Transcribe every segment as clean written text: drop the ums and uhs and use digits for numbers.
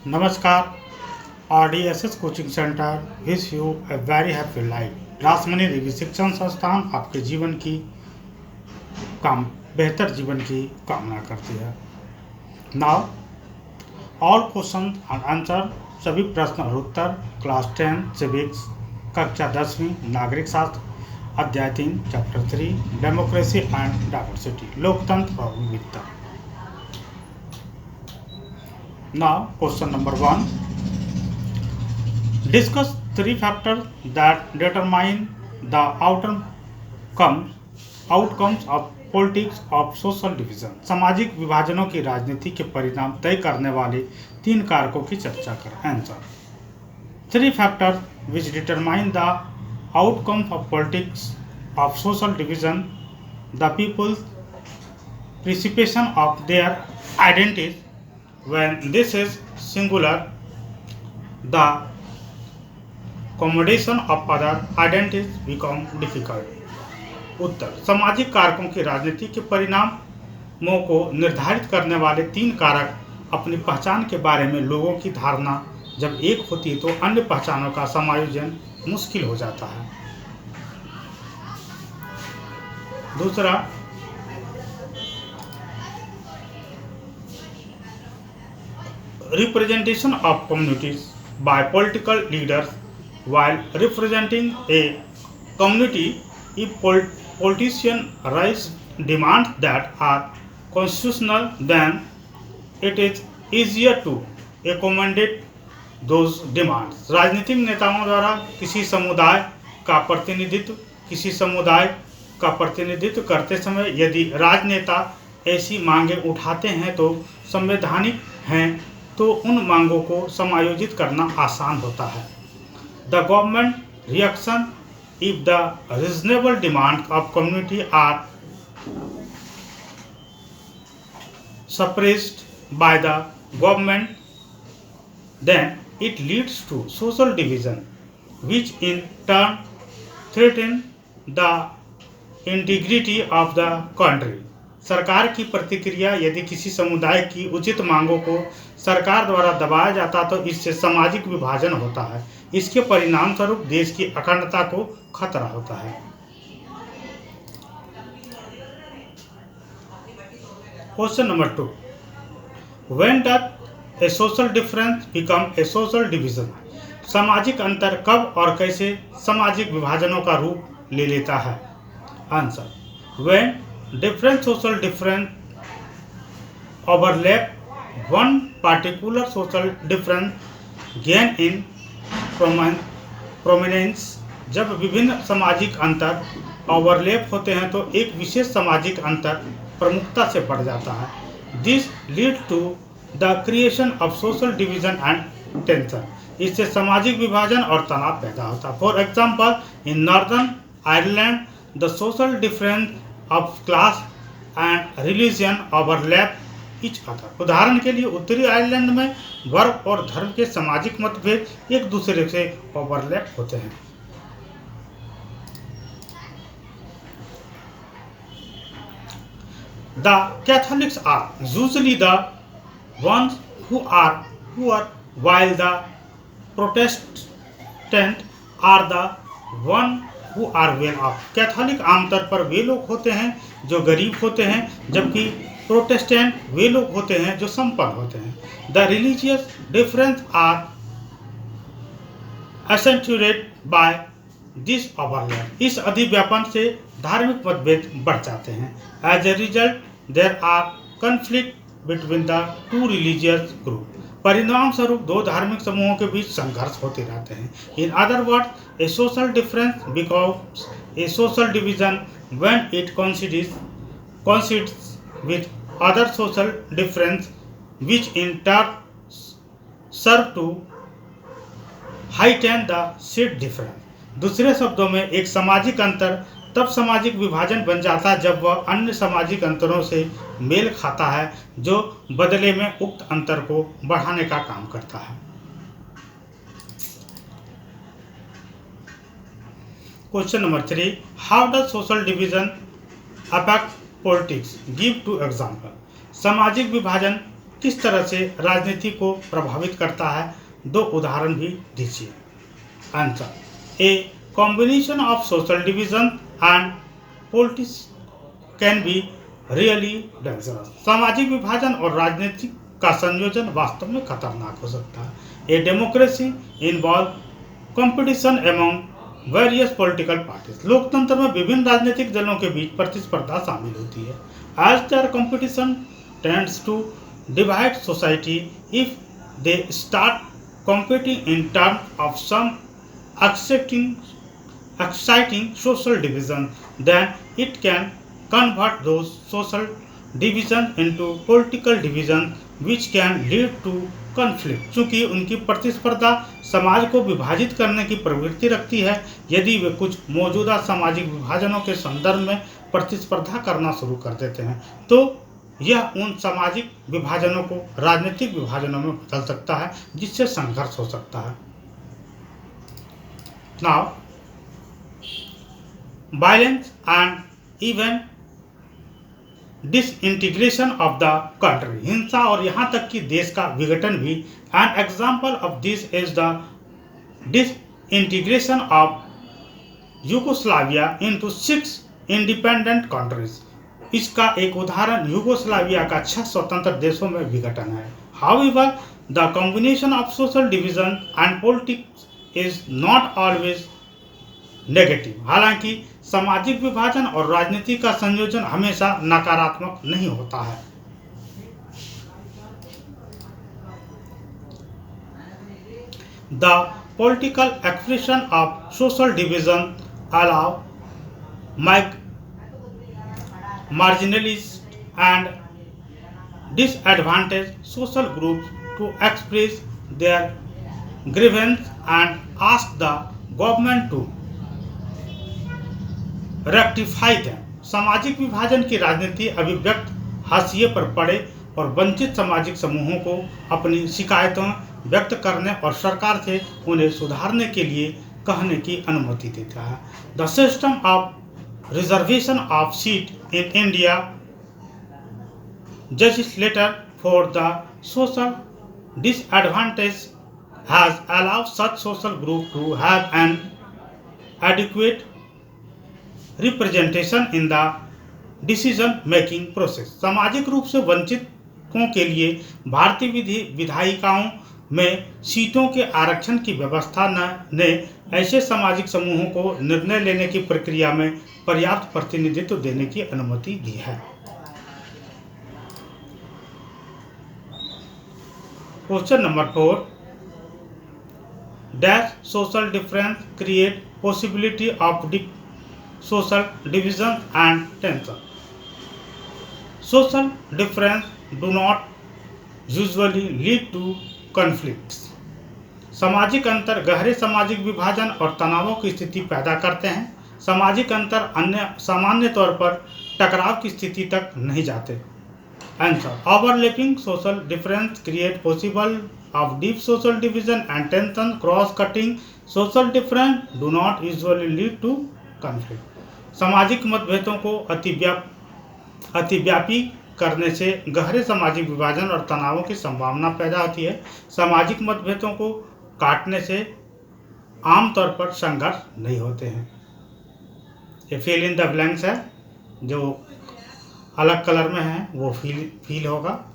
नमस्कार। RDSS coaching centre wish you a very happy life. Rasmani Devi शिक्षण संस्थान आपके जीवन की बेहतर जीवन की कामना करती है। Now all question and answer, सभी प्रश्न और उत्तर क्लास 10 सिविक्स कक्षा 10वीं नागरिक शास्त्र अध्याय 3 चैप्टर 3 डेमोक्रेसी एंड डाइवर्सिटी, लोकतंत्र और विविधता। Now, question number 1. Discuss three factors that determine the outcomes of politics of social division. सामाजिक विभाजनों की राजनीति के परिणाम तय करने वाले तीन कारकों की चर्चा करें। Answer: Three factors which determine the outcome of politics of social division: the people's perception of their identities. When this is singular, the accommodation of other identities become difficult. उत्तर: सामाजिक कारकों की राजनीति के परिणामों को निर्धारित करने वाले तीन कारक अपनी पहचान के बारे में लोगों की धारणा जब एक होती है तो अन्य पहचानों का समायोजन मुश्किल हो जाता है। दूसरा, representation of communities by political leaders. While representing a community, if politicians raise demands that are constitutional, then it is easier to accommodate those demands. राजनीतिक नेताओं द्वारा किसी समुदाय का प्रतिनिधित्व करते समय यदि राजनेता ऐसी मांगें उठाते हैं तो संवैधानिक हैं तो उन मांगों को समायोजित करना आसान होता है। The government reaction if the reasonable demand of community are suppressed by the government, then it leads to social division which in turn threaten the integrity of the country. सरकार की प्रतिक्रिया यदि किसी समुदाय की उचित मांगों को सरकार द्वारा दबाया जाता तो इससे सामाजिक विभाजन होता है। इसके परिणाम स्वरूप देश की अखंडता को खतरा होता है। Question number 2. When does a social difference become a social division? सामाजिक अंतर कब और कैसे सामाजिक विभाजनों का रूप ले लेता है? Answer: When different social difference overlap, one particular social difference gain in prominence. जब विभिन्न सामाजिक अंतर ओवरलैप होते हैं तो एक विशेष सामाजिक अंतर प्रमुखता से बढ़ जाता है। This lead to the creation of social division and tension. इससे सामाजिक विभाजन और तनाव पैदा होता है। For example, in Northern Ireland, the social difference of class and religion overlap each other. उदाहरण के लिए उत्तरी आयरलैंड में वर्ग और धर्म के सामाजिक मतभेद एक दूसरे से ओवरलैप होते हैं। The Catholics are usually the ones who are poor, while the Protestants are the one who are well off. Catholic आमतौर पर वे लोग होते हैं जो गरीब होते हैं, जबकि प्रोटेस्टेंट वे लोग होते हैं जो संपन्न होते हैं। The religious difference are accentuated by this overlap. इस अधिव्यापन से धार्मिक मतभेद बढ़ जाते हैं। As a result, there are conflict between the two religious groups. परिणाम स्वरूप दो धार्मिक समूहों के बीच संघर्ष होते रहते हैं। In other words, a social difference becomes a social division when it coincides with other social difference, which in turn serve to heighten the said difference. दूसरे शब्दों में एक सामाजिक अंतर तब सामाजिक विभाजन बन जाता है जब वह अन्य सामाजिक अंतरों से मेल खाता है जो बदले में उक्त अंतर को बढ़ाने का काम करता है। Question number 3. How does social division affect politics? Give 2 example. सामाजिक विभाजन किस तरह से राजनीति को प्रभावित करता है, 2 उदाहरण भी दीजिए। Answer, a combination of social division and politics can be really dangerous. सामाजिक विभाजन और राजनीति का संयोजन वास्तव में खतरनाक हो सकता है। A democracy involve competition among various political parties. लोकतंत्र में विभिन्न राजनीतिक दलों के बीच प्रतिस्पर्धा शामिल होती है। As their competition tends to divide society, if they start competing in terms of some exciting social division, then it can convert those social divisions into political division which can lead to conflict। चूंकि उनकी प्रतिस्पर्धा समाज को विभाजित करने की प्रवृत्ति रखती है, यदि वे कुछ मौजूदा सामाजिक विभाजनों के संदर्भ में प्रतिस्पर्धा करना शुरू कर देते हैं तो यह उन सामाजिक विभाजनों को राजनीतिक विभाजनों में बदल सकता है, जिससे संघर्ष हो सकता है। Now violence and even disintegration of the country. हिंसा और यहाँ तक कि देश का विघटन भी। An example of this is the disintegration of Yugoslavia into 6 independent countries. इसका एक उदाहरण यूगोस्लाविया का 6 स्वतंत्र देशों में विघटन है। However the combination of social division and politics is not always negative. हालांकि सामाजिक विभाजन और राजनीति का संयोजन हमेशा नकारात्मक नहीं होता है। The political expression of social division allow marginalized and disadvantaged social groups to express their grievance and ask the government to rectify them। सामाजिक विभाजन की राजनीति अभिव्यक्त हाशिए पर पड़े और वंचित सामाजिक समूहों को अपनी शिकायतों व्यक्त करने और सरकार से उन्हें सुधारने के लिए कहने की अनुमति देता है। The system of reservation of seat in India legislature for the social disadvantage has allowed such social group to have an adequate representation in the decision making process। सामाजिक रूप से वंचितों के लिए भारतीय विधायिकाओं में सीटों के आरक्षण की व्यवस्था ने ऐसे सामाजिक समूहों को निर्णय लेने की प्रक्रिया में पर्याप्त प्रतिनिधित्व देने की अनुमति दी है। Question number 4, dash social difference create possibility of social division and tension. Social difference do not usually lead to conflicts. सामाजिक अंतर गहरे सामाजिक विभाजन और तनावों की स्थिति पैदा करते हैं। सामाजिक अंतर अन्य सामान्य तौर पर टकराव की स्थिति तक नहीं जाते। Answer, overlapping social difference create possible of deep social division and tension. Cross cutting social difference do not usually lead to conflict. सामाजिक मतभेदों को अतिव्यापी करने से गहरे सामाजिक विभाजन और तनावों की संभावना पैदा होती है। सामाजिक मतभेदों को काटने से आमतौर पर संघर्ष नहीं होते हैं। ये फिल इन द ब्लैंक्स है, जो अलग कलर में है वो फील होगा।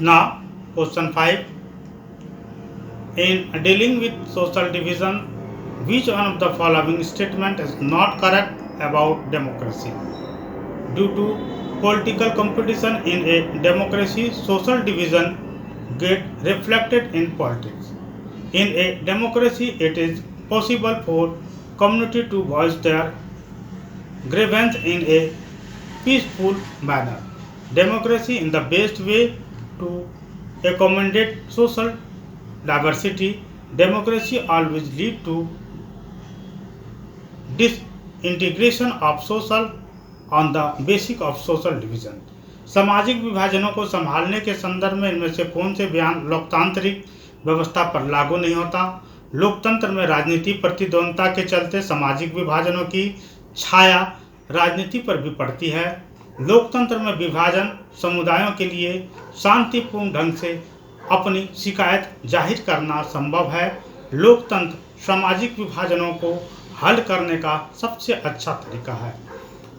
Now question 5, in dealing with social division, which one of the following statement is not correct about democracy? Due to political competition in a democracy, social division get reflected in politics. In a democracy, it is possible for community to voice their grievance in a peaceful manner. Democracy is the best way to accommodate social diversity. Democracy always lead to disintegration of social on the basis of social division. सामाजिक विभाजनों को संभालने के संदर्भ में इनमें से कौन से बयान लोकतांत्रिक व्यवस्था पर लागू नहीं होता? लोकतंत्र में राजनीति प्रतिद्वंद्विता के चलते सामाजिक विभाजनों की छाया राजनीति पर भी पड़ती है। लोकतंत्र में विभाजन समुदायों के लिए शांतिपूर्ण ढंग से अपनी शिकायत जाहिर करना संभव है। लोकतंत्र सामाजिक विभाजनों को हल करने का सबसे अच्छा तरीका है।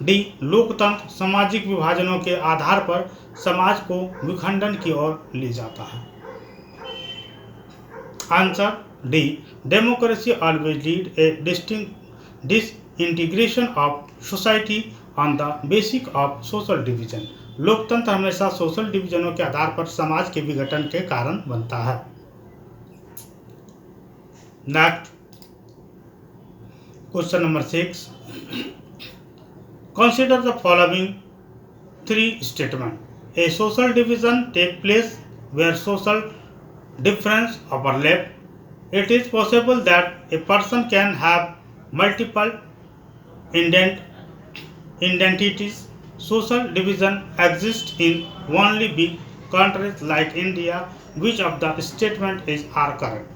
डी, लोकतंत्र सामाजिक विभाजनों के आधार पर समाज को विखंडन की ओर ले जाता है। Answer D, democracy always lead A disintegration of society on the basic of social division. लोकतंत्र हमेशा सोशल डिवीजनों के आधार पर समाज के विघटन के कारण बनता है। Next question number 6, consider the following 3 statements. A social division take place where social difference overlap. It is possible that a person can have multiple identities. Social division exists in only big countries like India. Which of the statement are correct?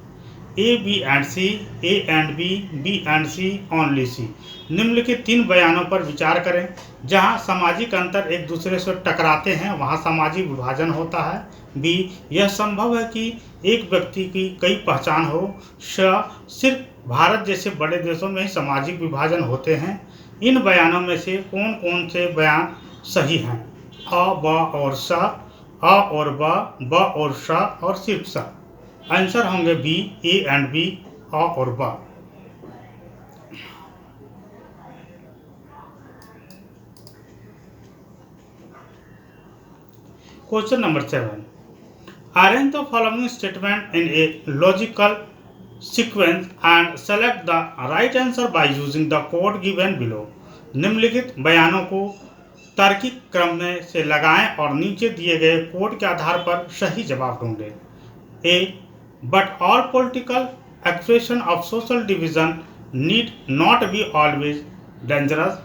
A, B and C, A and B, B and C, only C. निम्नलिखित 3 बयानों पर विचार करें। जहां सामाजिक अंतर एक दूसरे से टकराते हैं वहां सामाजिक विभाजन होता है। बी, यह संभव है कि एक व्यक्ति की कई पहचान हो। सिर्फ भारत जैसे बड़े देशों में ही सामाजिक विभाजन होते हैं। इन बयानों में से कौन कौन से बयान सही हैं? अ, ब और स, अ और ब और स और सिर्फ स। आंसर होंगे बी, ए एंड बी, अ और ब। Question number 7, arrange the following statement in a logical sequence and select the right answer by using the code given below. निम्नलिखित बयानों को तार्किक क्रम में से लगाएं और नीचे दिए गए कोड के आधार पर सही जवाब ढूंढें। ए, but all political expression of social division need not be always dangerous.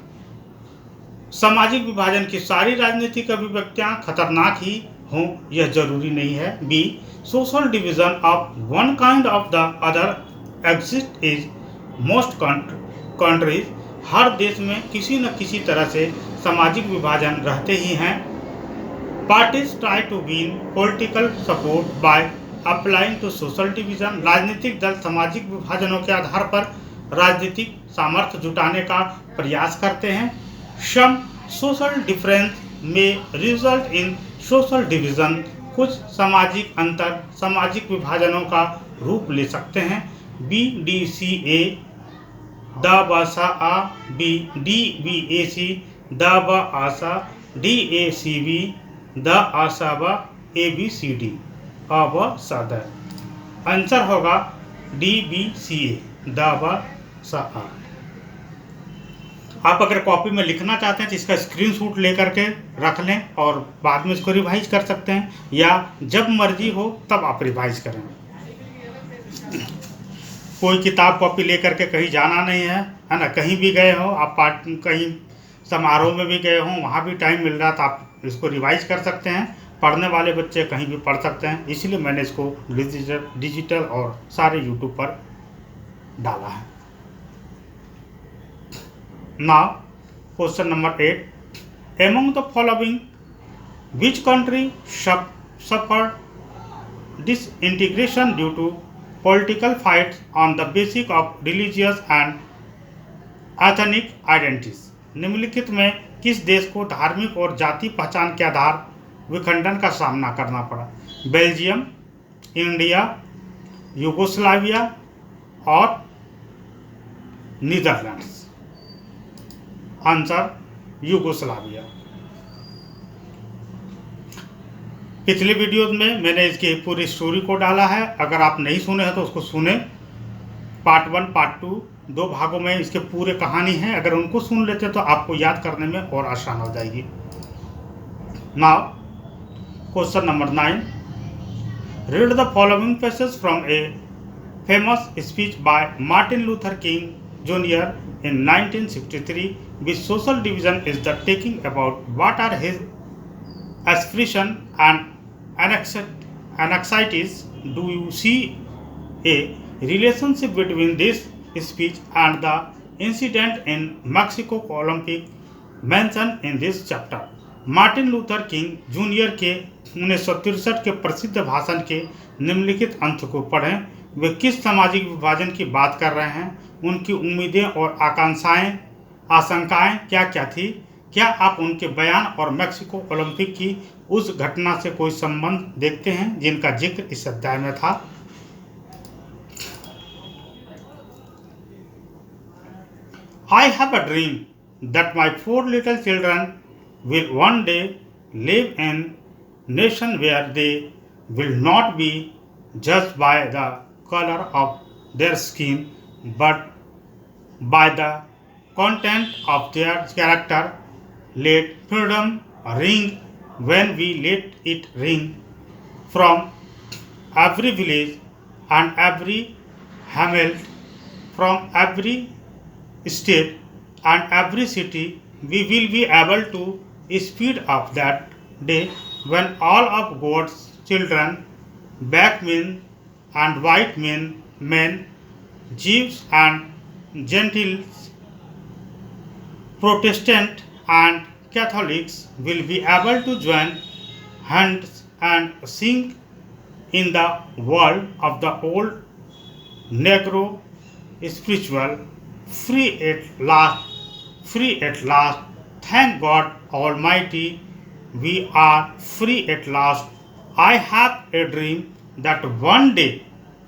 सामाजिक विभाजन की सारी राजनीतिक अभिव्यक्तियां खतरनाक ही हों यह जरूरी नहीं है। B, social division of one kind of the other exist is most countries. हर देश में किसी न किसी तरह से सामाजिक विभाजन रहते ही हैं। Parties try to gain political support by applying to social division. राजनीतिक दल सामाजिक विभाजनों के आधार पर राजनीतिक सामर्थ्य जुटाने का प्रयास करते हैं। सम सोशल डिफरेंस में रिजल्ट इन सोशल डिवीजन। कुछ सामाजिक अंतर सामाजिक विभाजनों का रूप ले सकते हैं। बी, डी, सी, ए, द, ब, सा, आ। B, D, B, A, C, द, ब, आ, सा। डी, ए, सी, बी, द, आ, सा, ब, ए, बी, सी, डी, अ, ब, स, द। आंसर होगा डी, बी, सी, ए, द, ब, स, आ। आप अगर कॉपी में लिखना चाहते हैं तो इसका स्क्रीनशॉट लेकर के रख लें और बाद में इसको रिवाइज कर सकते हैं, या जब मर्जी हो तब आप रिवाइज करें। कोई किताब कॉपी लेकर के कहीं जाना नहीं है ना। कहीं भी गए हो आप, कहीं समारोह में भी गए हो, वहाँ भी टाइम मिल रहा तो आप इसको रिवाइज कर सकते हैं। पढ़ने वाले बच्चे कहीं भी पढ़ सकते हैं, इसलिए मैंने इसको डिजिटल और सारे यूट्यूब पर डाला है। Now question number 8, among the following which country suffered disintegration due to political fights on the basis of religious and ethnic identities? निम्नलिखित में किस देश को धार्मिक और जाति पहचान के आधार विखंडन का सामना करना पड़ा? बेल्जियम, इंडिया, यूगोस्लाविया और नीदरलैंड्स। Answer Yugoslavia. पिछले वीडियो में मैंने इसकी पूरी स्टोरी को डाला है, अगर आप नहीं सुने हैं तो उसको सुने। पार्ट 1 पार्ट 2 2 भागों में इसके पूरे कहानी है। अगर उनको सुन लेते तो आपको याद करने में और आसान हो जाएगी। Now question number 9, read the following passage from a famous speech bye Martin Luther king junior in 1963, which social division is the taking about? What are his aspirations and anxieties? Do you see a relationship between this speech and the incident in Mexico Olympic mentioned in this chapter. Martin Luther king junior के 1963 के प्रसिद्ध भाषण के निम्नलिखित अंश को पढ़ें। वे किस सामाजिक विभाजन की बात कर रहे हैं, उनकी उम्मीदें और आशंकाएं क्या क्या थी, क्या आप उनके बयान और मैक्सिको ओलंपिक की उस घटना से कोई संबंध देखते हैं जिनका जिक्र इस अध्याय में था। I have a dream that my 4 little children will one day live in a nation where they will not be judged by the color of their skin but by the content of their character. Let freedom ring when we let it ring from every village and every hamlet, from every state and every city. We will be able to speed up that day when all of God's children, black men and white men, Jews and Gentiles, Protestant and Catholics will be able to join hands and sing in the world of the old Negro spiritual, free at last, free at last. Thank God Almighty, we are free at last. I have a dream that one day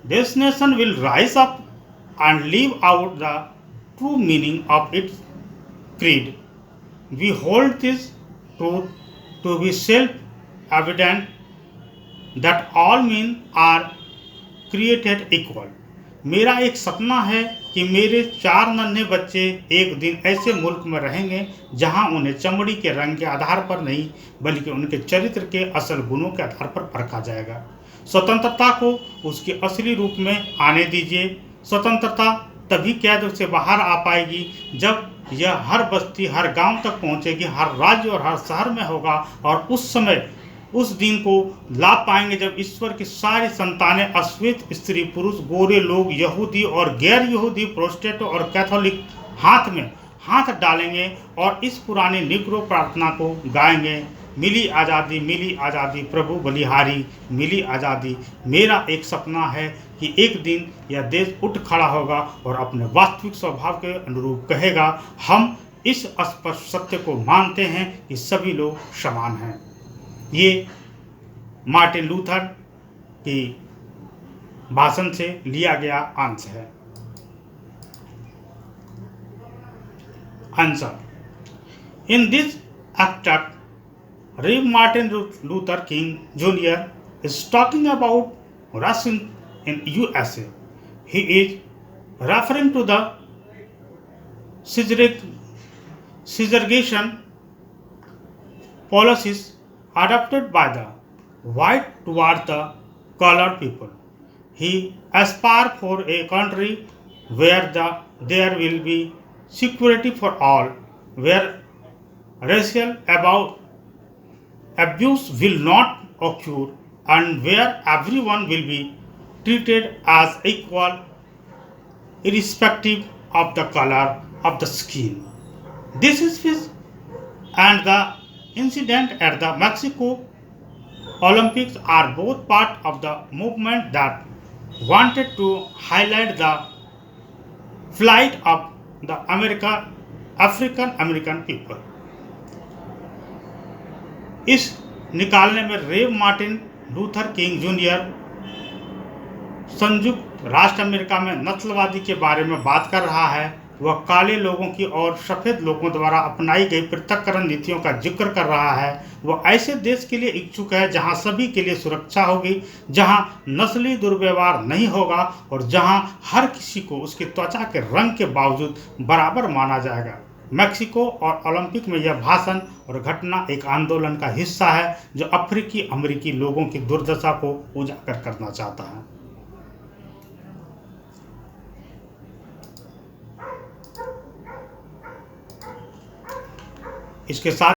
this nation will rise up and live out the true meaning of its creed. We hold this truth to be self-evident that all men are created equal. मेरा एक सपना है कि मेरे 4 नन्हे बच्चे एक दिन ऐसे मुल्क में रहेंगे जहां उन्हें चमड़ी के रंग के आधार पर नहीं बल्कि उनके चरित्र के असल गुणों के आधार पर परखा जाएगा। स्वतंत्रता को उसके असली रूप में आने दीजिए। स्वतंत्रता तभी कैद से बाहर आ पाएगी जब यह हर बस्ती, हर गांव तक पहुंचेगी, हर राज्य और हर शहर में होगा, और उस समय उस दिन को लाभ पाएंगे जब ईश्वर की सारी संतानें, अश्वेत स्त्री पुरुष, गोरे लोग, यहूदी और गैर यहूदी, प्रोटेस्टेंट और कैथोलिक हाथ में हाथ डालेंगे और इस पुरानी निग्रो प्रार्थना को गाएंगे, मिली आज़ादी प्रभु बलिहारी, मिली आज़ादी। मेरा एक सपना है कि एक दिन यह देश उठ खड़ा होगा और अपने वास्तविक स्वभाव के अनुरूप कहेगा, हम इस स्पष्ट सत्य को मानते हैं कि सभी लोग समान हैं। ये मार्टिन लूथर की भाषण से लिया गया अंश है। Answer: in this extract, Rev. Martin Luther King Jr. is talking about racism in USA. He is referring to the segregation policies adopted by the white towards the colored people. He aspires for a country where there will be security for all, where racial abuse will not occur, and where everyone will be treated as equal irrespective of the color of the skin. This speech and the incident at the Mexico Olympics are both part of the movement that wanted to highlight the plight of the African American people. इस निकालने में रेव Martin Luther king junior संयुक्त राष्ट्र America में नस्लवादी के बारे में बात कर रहा है। वह काले लोगों की और सफ़ेद लोगों द्वारा अपनाई गई पृथक्करण नीतियों का जिक्र कर रहा है। वह ऐसे देश के लिए इच्छुक है जहां सभी के लिए सुरक्षा होगी, जहां नस्ली दुर्व्यवहार नहीं होगा और जहां हर किसी को उसकी त्वचा के रंग के बावजूद बराबर माना जाएगा। मैक्सिको और ओलंपिक में यह भाषण और घटना एक आंदोलन का हिस्सा है जो अफ्रीकी अमेरिकी लोगों की दुर्दशा को उजागर करना चाहता है। इसके साथ